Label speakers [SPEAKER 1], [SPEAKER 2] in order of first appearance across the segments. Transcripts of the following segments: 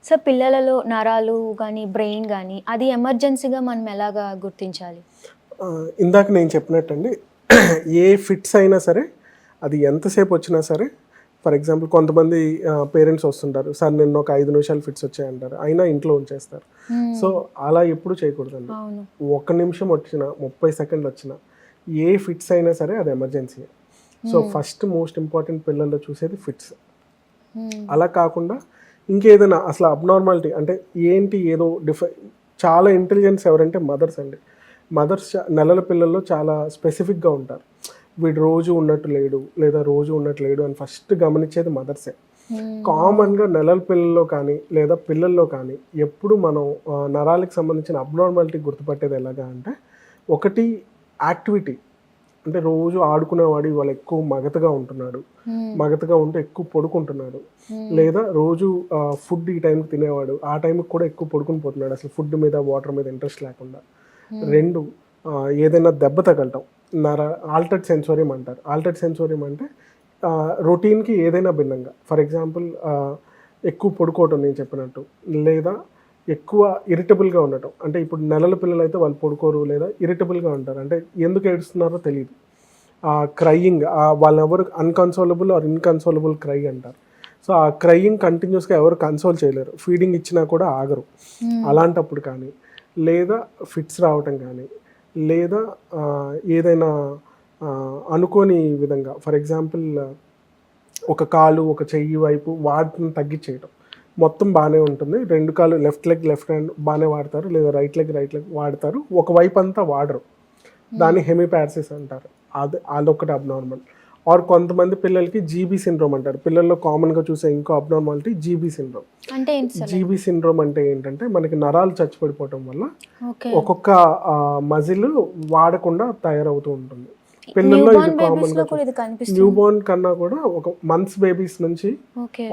[SPEAKER 1] So పిల్లలలో నరాలు గానీ, బ్రెయిన్ గానీ అది ఎమర్జెన్సీగా మనం ఎలాగా గుర్తించాలి?
[SPEAKER 2] ఇందాక నేను చెప్పినట్టండి ఏ ఫిట్స్ అయినా సరే అది ఎంతసేపు వచ్చినా సరే, ఫర్ ఎగ్జాంపుల్ కొంతమంది పేరెంట్స్ వస్తుంటారు, సార్ నిన్న ఒక 5 నిమిషాలు ఫిట్స్ వచ్చాయంటారు, అయినా ఇంట్లో ఉంచేస్తారు. సో అలా ఎప్పుడు చేయకూడదండి. 1 నిమిషం వచ్చినా 30 సెకండ్లు వచ్చినా ఏ ఫిట్స్ అయినా సరే అది emergency. So first most important పిల్లల్లో చూసేది ఫిట్స్. అలా కాకుండా ఇంకేదైనా అసలు అబ్నార్మాలిటీ అంటే ఏంటి ఏదో చాలా ఇంటెలిజెన్స్ ఎవరంటే మదర్స్ అండి. మదర్స్ నెలల పిల్లల్లో చాలా స్పెసిఫిక్గా ఉంటారు. వీడు రోజు ఉన్నట్టు లేడు లేదా రోజు ఉన్నట్టు లేడు అని ఫస్ట్ గమనించేది మదర్సే. కామన్గా నెలల పిల్లల్లో కానీ లేదా పిల్లల్లో కానీ ఎప్పుడు మనం నరాలకు సంబంధించిన అబ్నార్మాలిటీ గుర్తుపట్టేది ఎలాగా అంటే, ఒకటి యాక్టివిటీ, అంటే రోజు ఆడుకునేవాడు ఇవాళ ఎక్కువ మగతగా ఉంటున్నాడు, మగతగా ఉంటే ఎక్కువ పడుకుంటున్నాడు, లేదా రోజు ఫుడ్ ఈ టైంకి తినేవాడు ఆ టైంకి కూడా ఎక్కువ పడుకుని పోతున్నాడు, అసలు ఫుడ్ మీద వాటర్ మీద ఇంట్రెస్ట్ లేకుండా. 2 ఏదైనా దెబ్బ తగలటం, ఆల్టర్డ్ సెన్సోరియం అంటారు. ఆల్టర్డ్ సెన్సోరియం అంటే రొటీన్కి ఏదైనా భిన్నంగా, ఫర్ ఎగ్జాంపుల్ ఎక్కువ పడుకోవటం నేను చెప్పినట్టు, లేదా ఎక్కువ ఇరిటబుల్గా ఉండటం. అంటే ఇప్పుడు నెలల పిల్లలు అయితే వాళ్ళు పడుకోరు లేదా ఇరిటబుల్గా ఉంటారు, అంటే ఎందుకు ఏడుస్తున్నారో తెలియదు. క్రయింగ్, వాళ్ళు ఎవరు అన్కన్సోలబుల్ ఆర్ ఇన్కన్సోలబుల్ క్రై అంటారు. సో ఆ క్రయింగ్ కంటిన్యూస్గా ఎవరు కన్సోల్ చేయలేరు, ఫీడింగ్ ఇచ్చినా కూడా ఆగరు. అలాంటప్పుడు కానీ, లేదా ఫిట్స్ రావటం కానీ, లేదా ఏదైనా అనుకోని విధంగా, ఫర్ ఎగ్జాంపుల్ ఒక కాలు ఒక చెయ్యి వైపు వాటిని తగ్గించేయటం, మొత్తం బాగానే ఉంటుంది, 2 కాలు లెఫ్ట్ హ్యాండ్ బాగానే వాడతారు, లేదా రైట్ లెగ్ వాడతారు, ఒకవైపు అంతా వాడరు, దాన్ని హెమిపారసిస్ అంటారు. అదొకటి అబ్నార్మల్. ఆర్ కొంతమంది పిల్లలకి జీబీ సిండ్రోమ్ అంటారు. పిల్లల్లో కామన్గా చూసే ఇంకో అబ్నార్మాలిటీ జీబీ సిండ్రోమ్.
[SPEAKER 1] అంటే
[SPEAKER 2] జీబీ సిండ్రోమ్ అంటే ఏంటంటే, మనకి నరాలు చచ్చిపడిపోవటం వల్ల ఒక్కొక్క మజిల్ వాడకుండా తయారవుతూ ఉంటుంది. పిల్లల్లో ఇది కామన్గా న్యూ బోర్న్ కన్నా కూడా ఒక మంత్స్ బేబీస్ నుంచి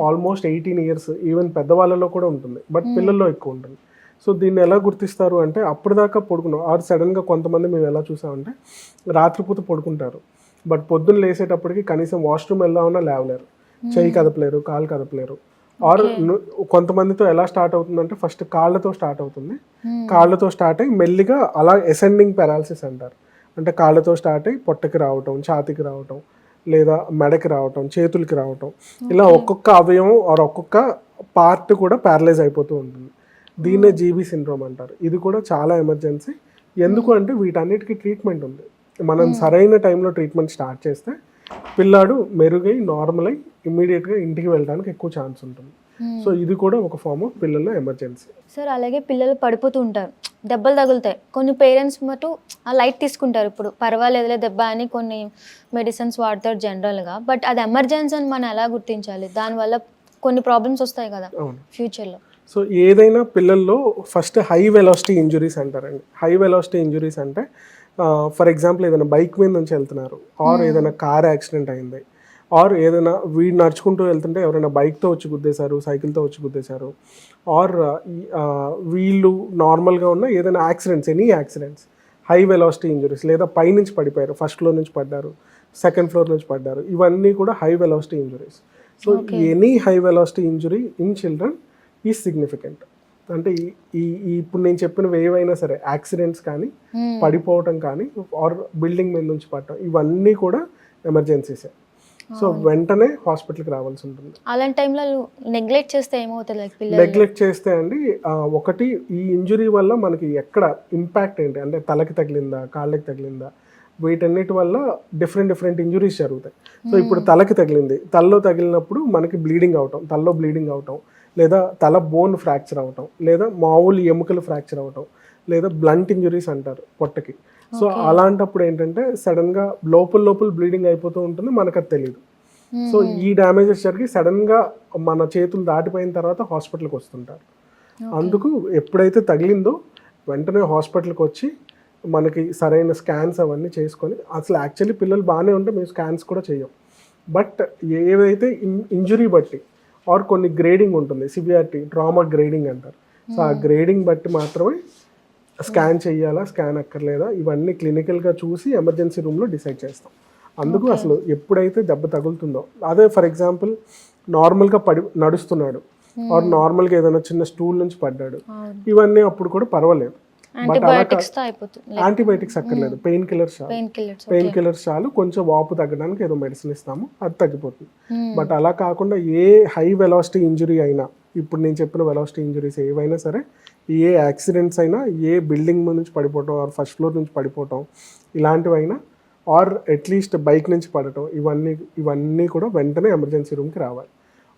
[SPEAKER 2] ఆల్మోస్ట్ 18 years ఈవెన్ పెద్దవాళ్ళలో కూడా ఉంటుంది, బట్ పిల్లల్లో ఎక్కువ ఉంటుంది. సో దీన్ని ఎలా గుర్తిస్తారు అంటే, అప్పటిదాకా పడుకున్నాం ఆర్ సడన్గా కొంతమంది మేము ఎలా చూసామంటే, రాత్రిపూట పడుకుంటారు, బట్ పొద్దున్న లేసేటప్పటికి కనీసం వాష్రూమ్ వెళ్దామన్నా లేవలేరు, చెయ్యి కదపలేరు, కాలు కదపలేరు. ఆర్ కొంతమందితో ఎలా స్టార్ట్ అవుతుందంటే, ఫస్ట్ కాళ్ళతో స్టార్ట్ అవుతుంది, కాళ్ళతో స్టార్ట్ అయ్యి మెల్లిగా అలా ఎసెండింగ్ పారాలిసిస్ అంటారు. అంటే కాళ్ళతో స్టార్ట్ అయ్యి పొట్టకి రావటం, ఛాతీకి రావటం, లేదా మెడకి రావటం, చేతులకి రావటం, ఇలా ఒక్కొక్క అవయవం ఆర్ ఒక్కొక్క పార్ట్ కూడా ప్యారలైజ్ అయిపోతూ ఉంటుంది. దీన్నే జీబీ సిండ్రోమ్ అంటారు. ఇది కూడా చాలా ఎమర్జెన్సీ. ఎందుకు అంటే వీటన్నిటికీ ట్రీట్మెంట్ ఉంది. మనం సరైన టైంలో ట్రీట్మెంట్ స్టార్ట్ చేస్తే పిల్లాడు మెరుగై నార్మల్ అయి ఇమ్మీడియట్గా ఇంటికి వెళ్ళడానికి ఎక్కువ ఛాన్స్ ఉంటుంది. సో ఇది కూడా ఒక ఫార్మ్ ఆఫ్ పిల్లల్లో ఎమర్జెన్సీ.
[SPEAKER 1] సార్ అలాగే పిల్లలు పడిపోతూ ఉంటారు, దెబ్బలు తగులుతాయి, కొన్ని పేరెంట్స్ మటు ఆ లైట్ తీసుకుంటారు, ఇప్పుడు పర్వాలేదులే దెబ్బ అని కొన్ని మెడిసిన్స్ వాడతారు జనరల్గా, బట్ అది ఎమర్జెన్సీ అని మనం ఎలా గుర్తించాలి? దానివల్ల కొన్ని ప్రాబ్లమ్స్ వస్తాయి కదా ఫ్యూచర్లో.
[SPEAKER 2] సో ఏదైనా పిల్లల్లో ఫస్ట్ హై వెలాసిటీ ఇంజురీస్ అంటారండి. హై వెలాసిటీ ఇంజురీస్ అంటే, ఫర్ ఎగ్జాంపుల్ ఏదైనా బైక్ మీద నుంచి వెళ్తున్నారు, ఆర్ ఏదైనా కార్ యాక్సిడెంట్ అయింది, ఆర్ ఏదైనా వీడు నడుచుకుంటూ వెళ్తుంటే ఎవరైనా బైక్తో వచ్చి గుద్దేశారు, సైకిల్తో వచ్చి గుద్దేశారు, ఆర్ వీళ్ళు నార్మల్గా ఉన్న ఏదైనా accidents, any accidents, high velocity injuries, లేదా పైనుంచి పడిపోయారు, ఫస్ట్ ఫ్లోర్ నుంచి పడ్డారు, సెకండ్ ఫ్లోర్ నుంచి పడ్డారు, ఇవన్నీ కూడా high velocity injuries. So any high velocity injury in children is significant. అంటే ఇప్పుడు నేను చెప్పినవి ఏవైనా సరే, యాక్సిడెంట్స్ కానీ, పడిపోవటం కానీ, ఆర్ బిల్డింగ్ మీద నుంచి పడటం, ఇవన్నీ కూడా ఎమర్జెన్సీసే. సో వెంటనే హాస్పిటల్కి రావాల్సి ఉంటుంది.
[SPEAKER 1] అలాంటి టైంలో నెగ్లెక్ట్ చేస్తే ఏమవుతుంది?
[SPEAKER 2] నెగ్లెక్ట్ చేస్తే అండి, ఒకటి ఈ ఇంజురీ వల్ల మనకి ఎక్కడ ఇంపాక్ట్ ఏంటి అంటే, తలకి తగిలిందా, కాళ్ళకి తగిలిందా, వీటన్నిటి వల్ల డిఫరెంట్ ఇంజురీస్ జరుగుతాయి. సో ఇప్పుడు తలకి తగిలింది, తలలో తగిలినప్పుడు మనకి బ్లీడింగ్ అవటం, తలలో బ్లీడింగ్ అవటం, లేదా తల బోన్ ఫ్రాక్చర్ అవటం, లేదా మామూలు ఎముకలు ఫ్రాక్చర్ అవటం, లేదా బ్లంట్ ఇంజురీస్ అంటారు పొట్టకి. సో అలాంటప్పుడు ఏంటంటే సడన్గా లోపల బ్లీడింగ్ అయిపోతూ ఉంటుంది, మనకు అది తెలియదు. సో ఈ డ్యామేజెస్ జరిగి సడన్గా మన చేతులు దాటిపోయిన తర్వాత హాస్పిటల్కి వస్తుంటారు. అందుకు ఎప్పుడైతే తగిలిందో వెంటనే హాస్పిటల్కి వచ్చి మనకి సరైన స్కాన్స్ అవన్నీ చేసుకొని, అసలు యాక్చువల్లీ పిల్లలు బాగానే ఉంటే మేము స్కాన్స్ కూడా చేయం, బట్ ఏదైతే ఇంజురీ బట్టి ఆర్ కొన్ని గ్రేడింగ్ ఉంటుంది, సివియారిటీ, ట్రామా గ్రేడింగ్ అంటారు. సో ఆ గ్రేడింగ్ బట్టి మాత్రమే స్కాన్ చేయాలా, స్కాన్ అక్కర్లేదా, ఇవన్నీ క్లినికల్గా చూసి ఎమర్జెన్సీ రూమ్లో డిసైడ్ చేస్తాం. అందుకు అసలు ఎప్పుడైతే దెబ్బ తగులుతుందో, అదే ఫర్ ఎగ్జాంపుల్ నార్మల్గా నడుస్తున్నాడు, ఆర్ నార్మల్గా ఏదైనా చిన్న స్టూల్ నుంచి పడ్డాడు,
[SPEAKER 1] అవును.
[SPEAKER 2] ఇవన్నీ అప్పుడు కూడా పర్వాలేదు.
[SPEAKER 1] యాంటీబయాటిక్స్ తో అయిపోతుంది.
[SPEAKER 2] యాంటీబయాటిక్స్ అక్కర్లేదు, పెయిన్ కిల్లర్స్ చాలు.
[SPEAKER 1] Pain killers.
[SPEAKER 2] పెయిన్ కిల్లర్స్ చాలు, కొంచెం వాపు తగ్గడానికి ఏదో మెడిసిన్ ఇస్తాము, అది తగ్గిపోతుంది. బట్ అలా కాకుండా ఏ హై వెలాసిటీ ఇంజురీ అయినా, ఇప్పుడు నేను చెప్పిన వెలాసిటీ ఇంజురీస్ ఏవైనా సరే, ఏ యాక్సిడెంట్స్ అయినా, ఏ బిల్డింగ్ నుంచి పడిపోవటం ఆర్ ఫస్ట్ ఫ్లోర్ నుంచి పడిపోవటం ఇలాంటివైనా, ఆర్ అట్లీస్ట్ బైక్ నుంచి పడటం, ఇవన్నీ కూడా వెంటనే ఎమర్జెన్సీ రూమ్కి రావాలి.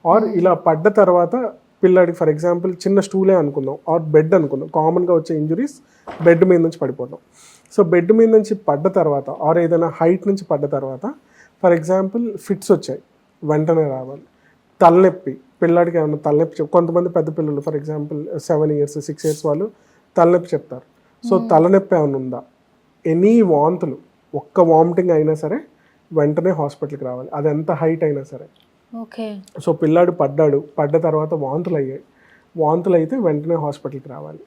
[SPEAKER 2] ఆర్ ఇలా పడ్డ తర్వాత పిల్లాడికి ఫర్ ఎగ్జాంపుల్ చిన్న స్టూలే అనుకుందాం ఆర్ బెడ్ అనుకుందాం, కామన్గా వచ్చే ఇంజురీస్ బెడ్ మీద నుంచి పడిపోవడం. సో బెడ్ మీద నుంచి పడ్డ తర్వాత ఆర్ ఏదైనా హైట్ నుంచి పడ్డ తర్వాత ఫర్ ఎగ్జాంపుల్ ఫిట్స్ వచ్చాయి, వెంటనే రావాలి. తలనొప్పి, పిల్లాడికి ఏమైనా తలనొప్పి కొంతమంది పెద్ద పిల్లలు ఫర్ ఎగ్జాంపుల్ 7 years 6 years వాళ్ళు తలనొప్పి చెప్తారు. సో తలనొప్పి ఏమైనా ఉందా, ఎనీ వాంతులు, ఒక్క వామిటింగ్ అయినా సరే వెంటనే హాస్పిటల్కి రావాలి, అది ఎంత హైట్ అయినా సరే.
[SPEAKER 1] ఓకే.
[SPEAKER 2] సో పిల్లాడు పడ్డ తర్వాత వాంతులు అయ్యాయి, వాంతులు అయితే వెంటనే హాస్పిటల్కి రావాలి.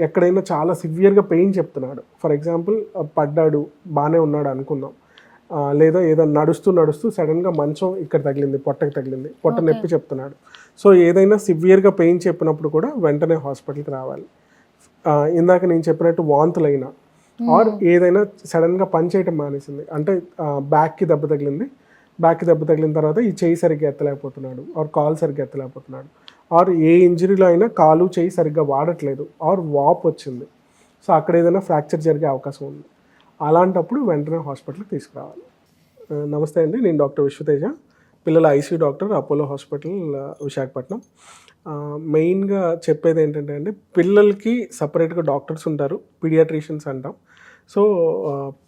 [SPEAKER 2] ఎక్కడైనా చాలా సివియర్గా పెయిన్ చెప్తున్నాడు, ఫర్ ఎగ్జాంపుల్ పడ్డాడు బాగానే ఉన్నాడు అనుకుందాం, లేదా ఏదైనా నడుస్తూ సడన్గా మంచం ఇక్కడ తగిలింది, పొట్టకి తగిలింది, పొట్ట నొప్పి చెప్తున్నాడు. సో ఏదైనా సివియర్గా పెయిన్ చెప్పినప్పుడు కూడా వెంటనే హాస్పిటల్కి రావాలి. ఇందాక నేను చెప్పినట్టు వాంతులైనా ఆర్ ఏదైనా సడన్గా పని చేయటం మానేసింది, అంటే బ్యాక్కి దెబ్బ తగిలిన తర్వాత ఈ చేయి సరిగ్గా ఎత్తలేకపోతున్నాడు ఆర్ కాలు సరిగ్గా ఎత్తలేకపోతున్నాడు, ఆర్ ఏ ఇంజరీలో అయినా కాలు చేయి సరిగ్గా వాడట్లేదు ఆర్ వాప్ వచ్చింది, సో అక్కడ ఏదైనా ఫ్రాక్చర్ జరిగే అవకాశం ఉంది, అలాంటప్పుడు వెంటనే హాస్పిటల్కి తీసుకురావాలి. నమస్తే అండి, నేను డాక్టర్ విశ్వతేజ, పిల్లల ICU doctor, Apollo hospital Visakhapatnam. మెయిన్గా చెప్పేది ఏంటంటే అండి, పిల్లలకి సపరేట్గా డాక్టర్స్ ఉంటారు, పీడియాట్రిషియన్స్ అంటాం. సో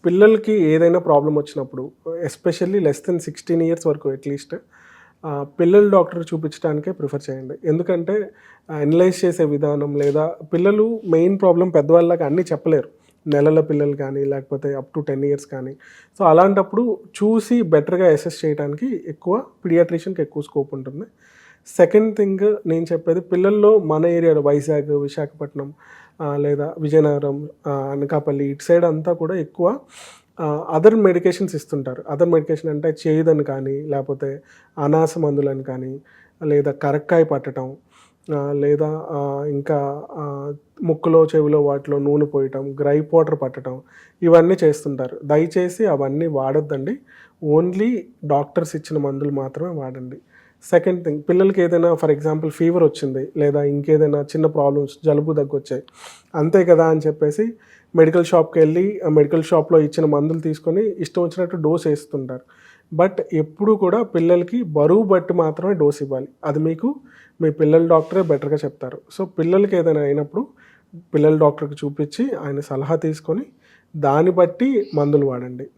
[SPEAKER 2] పిల్లలకి ఏదైనా ప్రాబ్లం వచ్చినప్పుడు ఎస్పెషల్లీ లెస్ దెన్ 16 years వరకు అట్లీస్ట్ పిల్లల డాక్టర్ చూపించడానికే ప్రిఫర్ చేయండి. ఎందుకంటే అనలైజ్ చేసే విధానం, లేదా పిల్లలు మెయిన్ ప్రాబ్లం పెద్దవాళ్ళకి అన్నీ చెప్పలేరు, నెలల పిల్లలు కానీ లేకపోతే అప్ టు 10 years కానీ. సో అలాంటప్పుడు చూసి బెటర్గా అసెస్ చేయడానికి పీడియాట్రిషియన్కి ఎక్కువ స్కోప్ ఉంటుంది. సెకండ్ థింగ్ నేను చెప్పేది, పిల్లల్లో మన ఏరియాలో వైజాగ్, విశాఖపట్నం లేదా విజయనగరం, అనకాపల్లి ఇటు సైడ్ అంతా కూడా ఎక్కువ అదర్ మెడికేషన్స్ ఇస్తుంటారు. అదర్ మెడికేషన్ అంటే చేదుని కానీ, లేకపోతే అనాస మందులని కానీ, లేదా కరక్కాయ పట్టడం, లేదా ఇంకా ముక్కులో చెవిలో వాటిలో నూనె పోయటం, గ్రైప్ వాటర్ పట్టడం, ఇవన్నీ చేస్తుంటారు. దయచేసి అవన్నీ వాడొద్దండి, ఓన్లీ డాక్టర్స్ ఇచ్చిన మందులు మాత్రమే వాడండి. సెకండ్ థింగ్, పిల్లలకి ఏదైనా ఫర్ ఎగ్జాంపుల్ ఫీవర్ వచ్చింది, లేదా ఇంకేదైనా చిన్న ప్రాబ్లమ్స్, జలుబు దగ్గు వచ్చాయి, అంతే కదా అని చెప్పేసి మెడికల్ షాప్కి వెళ్ళి ఆ మెడికల్ షాప్లో ఇచ్చిన మందులు తీసుకొని ఇష్టం వచ్చినట్టు డోస్ వేస్తుంటారు. బట్ ఎప్పుడు కూడా పిల్లలకి బరువు బట్టి మాత్రమే డోస్ ఇవ్వాలి, అది మీకు మీ పిల్లల డాక్టరే బెటర్గా చెప్తారు. సో పిల్లలకి ఏదైనా అయినప్పుడు పిల్లల డాక్టర్కి చూపించి ఆయన సలహా తీసుకొని దాన్ని బట్టి మందులు వాడండి.